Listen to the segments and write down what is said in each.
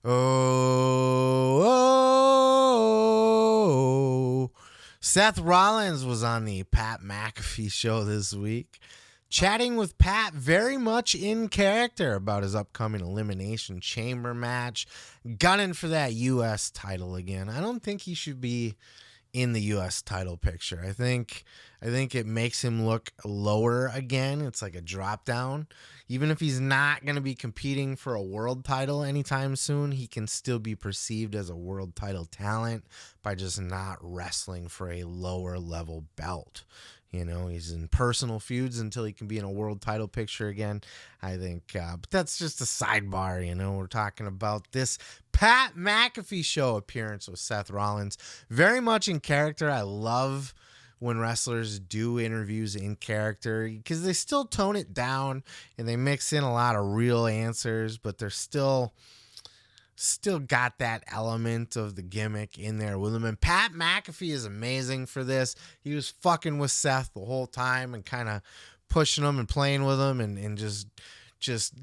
Oh, Seth Rollins was on the Pat McAfee Show this week, chatting with Pat very much in character about his upcoming Elimination Chamber match, gunning for that U.S. title again. I don't think he should be in the U.S. title picture. I think it makes him look lower again. It's like a drop down. Even if he's not going to be competing for a world title anytime soon, he can still be perceived as a world title talent by just not wrestling for a lower level belt. You know, he's in personal feuds until he can be in a world title picture again, I think. But that's just a sidebar, you know. We're talking about this Pat McAfee Show appearance with Seth Rollins. Very much in character. I love when wrestlers do interviews in character because they still tone it down and they mix in a lot of real answers, but they're still got that element of the gimmick in there with him. And Pat McAfee is amazing for this. He was fucking with Seth the whole time and kind of pushing him and playing with him and just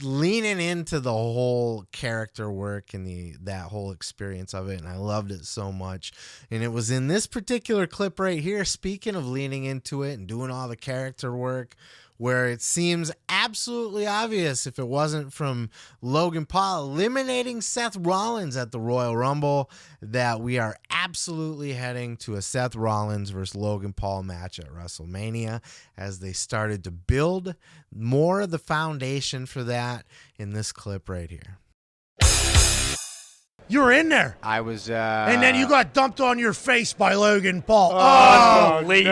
leaning into the whole character work and that whole experience of it. And I loved it so much. And it was in this particular clip right here, speaking of leaning into it and doing all the character work, where it seems absolutely obvious, if it wasn't from Logan Paul eliminating Seth Rollins at the Royal Rumble, that we are absolutely heading to a Seth Rollins versus Logan Paul match at WrestleMania, as they started to build more of the foundation for that in this clip right here. You were in there. I was, and then you got dumped on your face by Logan Paul. Oh, my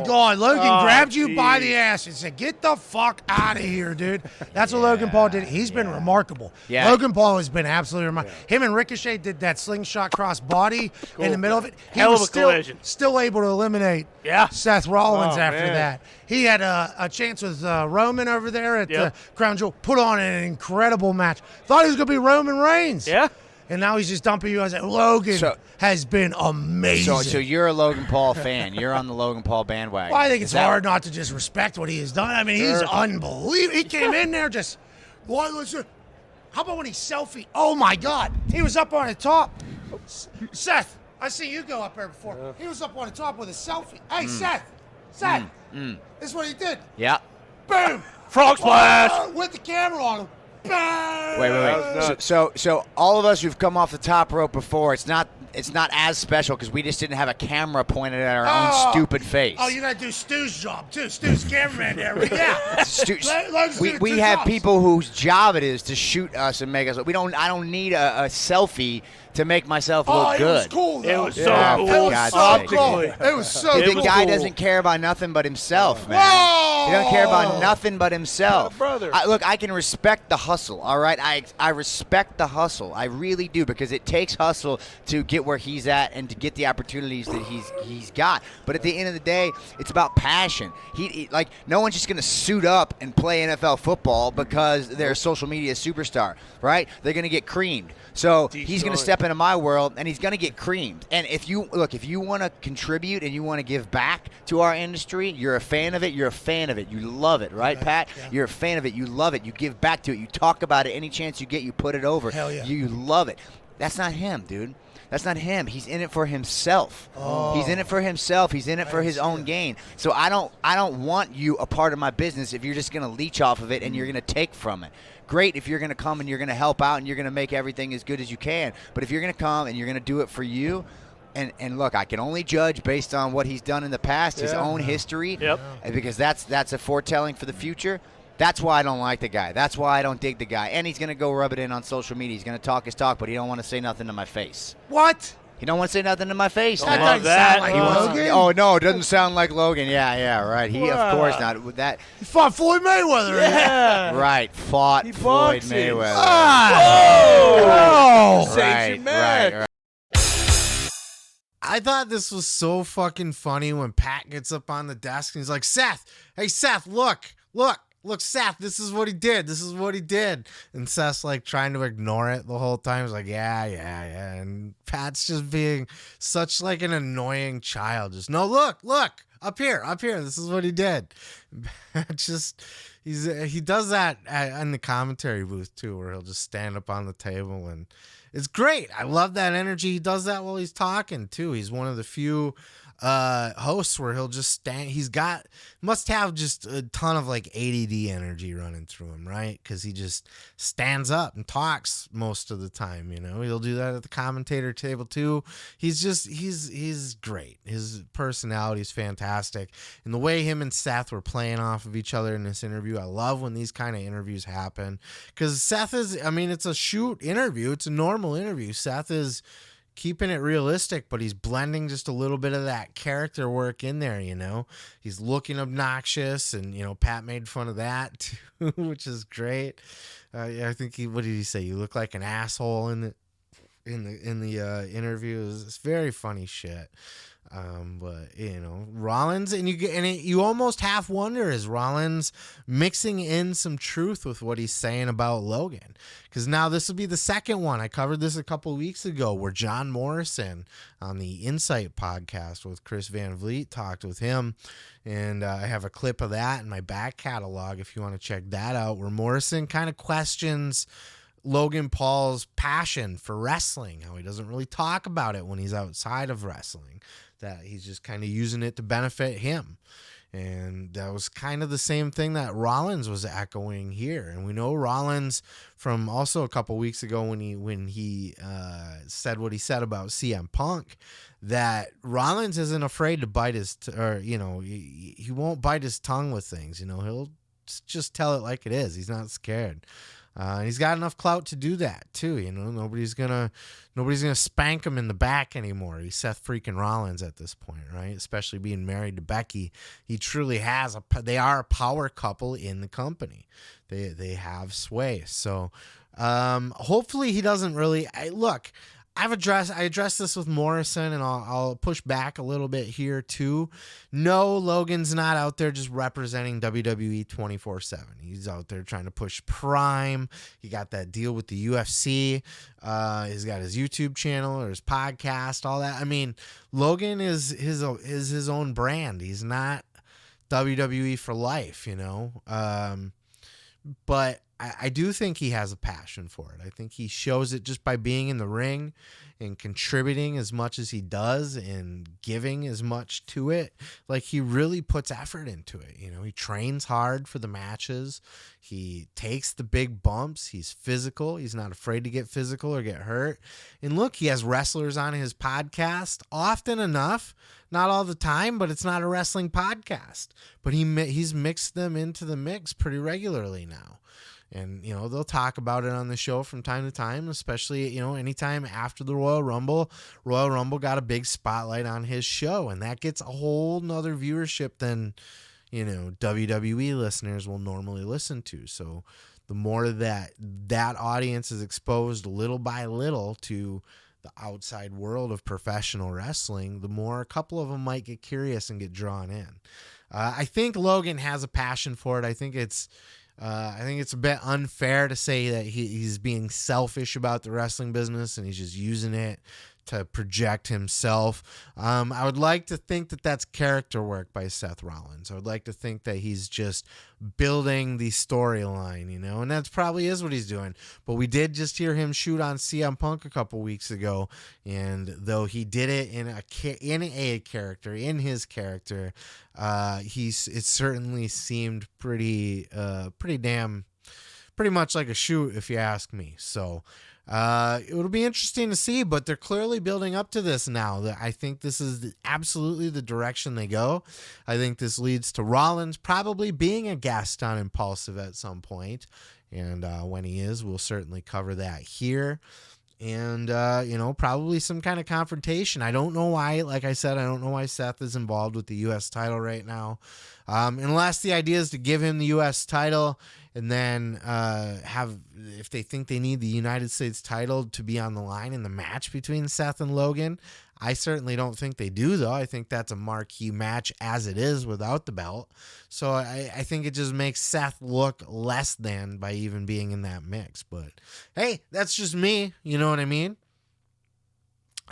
God. Logan grabbed you by the ass and said, get the fuck out of here, dude. That's what Logan Paul did. He's been remarkable. Yeah. Logan Paul has been absolutely remarkable. Him and Ricochet did that slingshot cross body in the middle of it. He Hell was of a collision. Still able to eliminate Seth Rollins after that. He had a chance with Roman over there at the Crown Jewel. Put on an incredible match. Thought he was going to be Roman Reigns. Yeah. And now he's just dumping you. I said, Logan has been amazing. So you're a Logan Paul fan. You're on the Logan Paul bandwagon. Well, I think it's hard not to just respect what he has done. I mean, he's unbelievable. He came in there just, listen, how about when he selfie? Oh, my God. He was up on the top. Seth, I see you go up there before. He was up on the top with a selfie. Hey, Seth, this is what he did. Yeah. Boom. Frog splash. With the camera on him. Bang. Wait. So all of us who've come off the top rope before, it's not as special because we just didn't have a camera pointed at our own stupid face. Oh, you got to do Stu's job, too. Stu's cameraman there. Yeah. We have people whose job it is to shoot us and make us. I don't need a selfie to make myself look good. It was cool, though. It was so cool. It was so cool. It was so cool. The guy doesn't care about nothing but himself, man. Whoa! He doesn't care about nothing but himself. Brother. Look, I can respect the hustle, all right? I respect the hustle. I really do, because it takes hustle to get where he's at and to get the opportunities that he's got. But at the end of the day, it's about passion. He like, no one's just going to suit up and play NFL football because they're a social media superstar, right? They're going to get creamed. So he's going to step into my world, and he's going to get creamed. And if you want to contribute and you want to give back to our industry, you're a fan of it. You're a fan of it. You love it, right, Pat? Yeah. You're a fan of it. You love it. You give back to it. You talk about it. Any chance you get, you put it over. Hell yeah. You love it. That's not him, dude. That's not him. He's in it for himself. He's in it for himself. He's in it for his own gain. So I don't want you a part of my business if you're just going to leech off of it and you're going to take from it. Great if you're going to come and you're going to help out and you're going to make everything as good as you can. But if you're going to come and you're going to do it for you, and look, I can only judge based on what he's done in the past, his own history, because that's a foretelling for the future. That's why I don't like the guy. That's why I don't dig the guy. And he's going to go rub it in on social media. He's going to talk his talk, but he don't want to say nothing to my face. What? He don't want to say nothing to my face. That man. doesn't sound like Logan. Oh, no, it doesn't sound like Logan. Yeah, right. He, of course not. With that. He fought Floyd Mayweather. Yeah. Right, fought Floyd Mayweather. Oh! Right. I thought this was so fucking funny when Pat gets up on the desk and he's like, Seth, hey, Seth, look, Seth, this is what he did. And Seth's like trying to ignore it the whole time. He's like, yeah. And Pat's just being such like an annoying child. Just, no, look, up here. This is what he did. he does that in the commentary booth too, where he'll just stand up on the table, and it's great. I love that energy. He does that while he's talking too. He's one of the few hosts where he'll just stand. Must have just a ton of like ADD energy running through him, right? Because he just stands up and talks most of the time. He'll do that at the commentator table too. He's great. His personality is fantastic, and the way him and Seth were playing off of each other in this interview, I love when these kind of interviews happen, because Seth it's a shoot interview. It's a normal interview. Seth is keeping it realistic, but he's blending just a little bit of that character work in there. He's looking obnoxious, and Pat made fun of that too, which is great. I think what did he say? You look like an asshole in the interview. It's very funny shit. But Rollins, and you almost half wonder, is Rollins mixing in some truth with what he's saying about Logan? Because now this will be the second one. I covered this a couple weeks ago, where John Morrison on the Insight podcast with Chris Van Vliet talked with him, and I have a clip of that in my back catalog if you want to check that out, where Morrison kind of questions Logan Paul's passion for wrestling, how he doesn't really talk about it when he's outside of wrestling, that he's just kind of using it to benefit him. And that was kind of the same thing that Rollins was echoing here. And we know Rollins from also a couple weeks ago when he said what he said about CM Punk, that Rollins isn't afraid to bite he won't bite his tongue with things. He'll just tell it like it is. He's not scared. And he's got enough clout to do that too. Nobody's gonna spank him in the back anymore. He's Seth Freakin Rollins at this point, right? Especially being married to Becky, he truly has they are a power couple in the company. They have sway. So hopefully he doesn't really. I addressed this with Morrison, and I'll push back a little bit here too. No, Logan's not out there just representing WWE 24/7. He's out there trying to push Prime. He got that deal with the UFC. He's got his YouTube channel or his podcast, all that. Logan is his own brand. He's not WWE for life, but I do think he has a passion for it. I think he shows it just by being in the ring and contributing as much as he does and giving as much to it. Like, he really puts effort into it. He trains hard for the matches. He takes the big bumps. He's physical. He's not afraid to get physical or get hurt. And look, he has wrestlers on his podcast often enough. Not all the time, but it's not a wrestling podcast. But he's mixed them into the mix pretty regularly now. And, they'll talk about it on the show from time to time, especially, anytime after the Royal Rumble. Royal Rumble got a big spotlight on his show, and that gets a whole nother viewership than, WWE listeners will normally listen to. So the more that audience is exposed little by little to the outside world of professional wrestling, the more a couple of them might get curious and get drawn in. I think Logan has a passion for it. I think it's a bit unfair to say that he's being selfish about the wrestling business and he's just using it to project himself. I would like to think that that's character work by Seth Rollins. I would like to think that he's just building the storyline, and that's probably is what he's doing. But we did just hear him shoot on CM Punk a couple weeks ago, and though he did it in his character, it certainly seemed pretty much like a shoot, if you ask me. So it'll be interesting to see, but they're clearly building up to this now. I think this is absolutely the direction they go. I think this leads to Rollins probably being a guest on Impulsive at some point, and when he is, we'll certainly cover that here. And, probably some kind of confrontation. I don't know why, like I said, I don't know why Seth is involved with the U.S. title right now. Unless the idea is to give him the U.S. title and then if they think they need the United States title to be on the line in the match between Seth and Logan. I certainly don't think they do, though. I think that's a marquee match as it is without the belt. So I think it just makes Seth look less than by even being in that mix. But hey, that's just me. You know what I mean?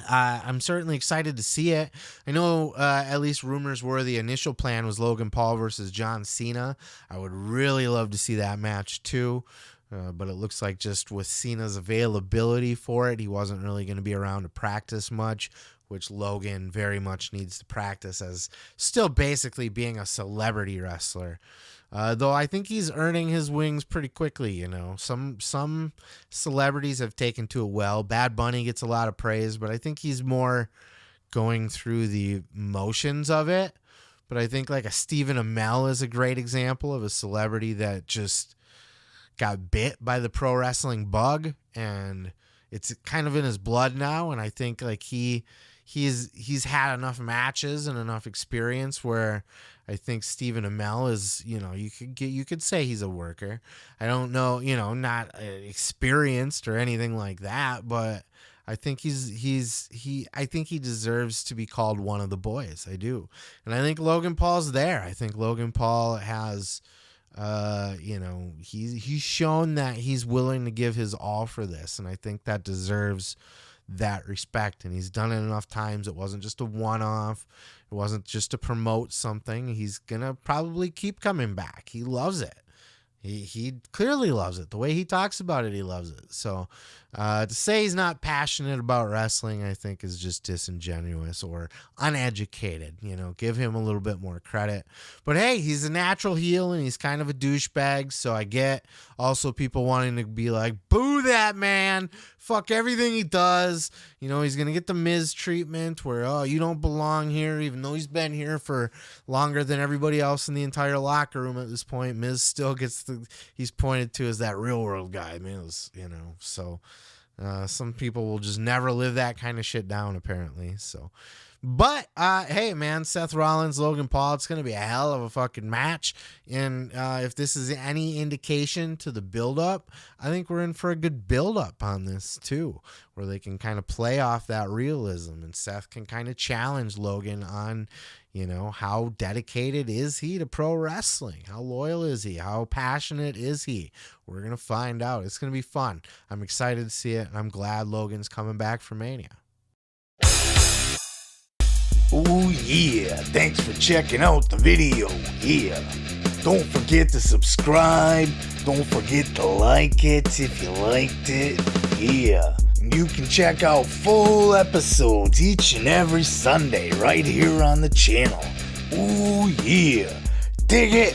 I'm certainly excited to see it. I know at least rumors were the initial plan was Logan Paul versus John Cena. I would really love to see that match too. But it looks like just with Cena's availability for it, he wasn't really going to be around to practice much, which Logan very much needs to practice as still basically being a celebrity wrestler. Though I think he's earning his wings pretty quickly, you know. Some celebrities have taken to it well. Bad Bunny gets a lot of praise, but I think he's more going through the motions of it. But I think like a Stephen Amell is a great example of a celebrity that just got bit by the pro wrestling bug, and it's kind of in his blood now. And I think like he's had enough matches and enough experience where I think Stephen Amell is, you know, you could say he's a worker. I don't know, you know, not experienced or anything like that, but I think I think he deserves to be called one of the boys. I do. And I think Logan Paul's there. I think Logan Paul has you know, he's shown that he's willing to give his all for this, and I think that deserves that respect, and he's done it enough times. It wasn't just a one-off. It wasn't just to promote something. He's gonna probably keep coming back. He loves it. He clearly loves it. The way he talks about it, he loves it. So to say he's not passionate about wrestling, I think is just disingenuous or uneducated. You know, give him a little bit more credit. But hey, he's a natural heel and he's kind of a douchebag. So I get also people wanting to be like, boo that man. Fuck everything he does. You know, he's going to get the Miz treatment where, oh, you don't belong here, even though he's been here for longer than everybody else in the entire locker room at this point. Miz still gets he's pointed to as that real world guy, Miz, you know. So some people will just never live that kind of shit down, apparently. So, but hey, man, Seth Rollins, Logan Paul, it's going to be a hell of a fucking match. And if this is any indication to the build-up, I think we're in for a good build-up on this, too, where they can kind of play off that realism. And Seth can kind of challenge Logan on, you know, how dedicated is he to pro wrestling? How loyal is he? How passionate is he? We're going to find out. It's going to be fun. I'm excited to see it, and I'm glad Logan's coming back for Mania. Oh yeah, thanks for checking out the video. Yeah, don't forget to subscribe. Don't forget to like it if you liked it. Yeah, and you can check out full episodes each and every Sunday right here on the channel. Oh yeah, dig it.